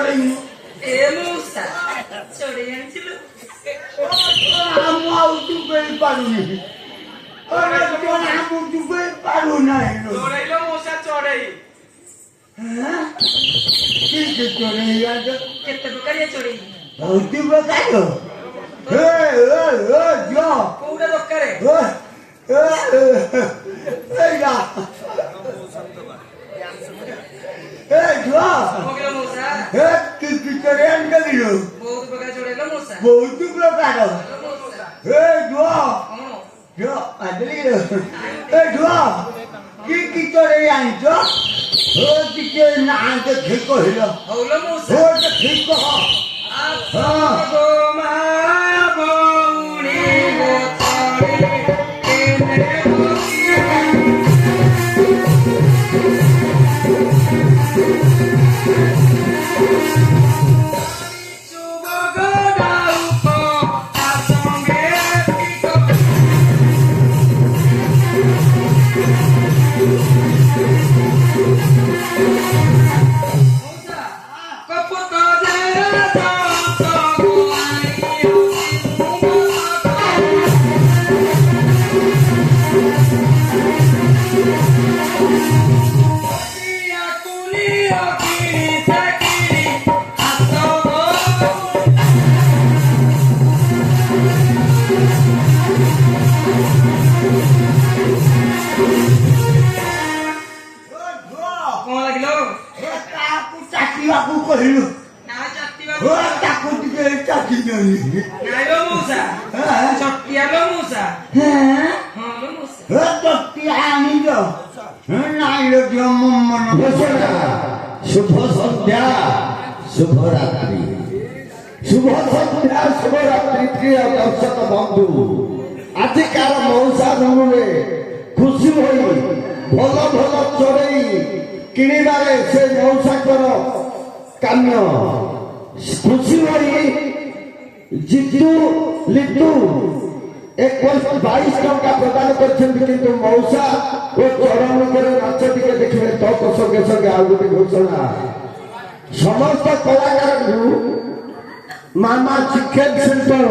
ଚଢେଇ ଚଢେଇ ଆଣିଥିଲୁ ମୁଁ ଆଉ ଚୁପେଇ ପାରୁନି ମୁଁ ଚୁପେଇ ପାରୁନାହିଁ ଚଢେଇଲ ମୂଷା ଚଢେଇ ଚଢେଇ କେତେ ପ୍ରକାରିଆ ଚଢେଇ ବହୁତ ପ୍ରକାର କୋଉଟା ଦରକାରେ ମଗିଲ ମୂଷା ବହୁତ ପ୍ରକାର ଚଢେଇଲ ମୂଷା ବହୁତ ପ୍ରକାର କି ଚଢେଇ ଆଣିଛ ଟିକେ ନା ଦେଖି କହିଲ ହଉଲ ମୂଷା ଠିକ କହ ଗୋମା ଭଉଣୀ ଚାକିବାକୁ କହିଲୁ ତାକୁ ଟିକେ ଚାକି ଦିଅନି ଚଟିଆ ଆଣିଛ ନାଇଁ ମୋ ମନ शुभ संध्या शुभरात्रि शुभ संध्या शुभरात्रि प्रिय दर्शक बंधु आजिकार मौसा धनुरे खुशी होई भल भल चढ़ई किणवारे से मौसाकर काम्य खुशी होई जितु लिटू 21-22 टंका प्रदान कर मौसा और चरण नाच टे देखिए तक संगे संगे आ गए घोषणा समस्त कलाकार मामा चिकेन सेंटर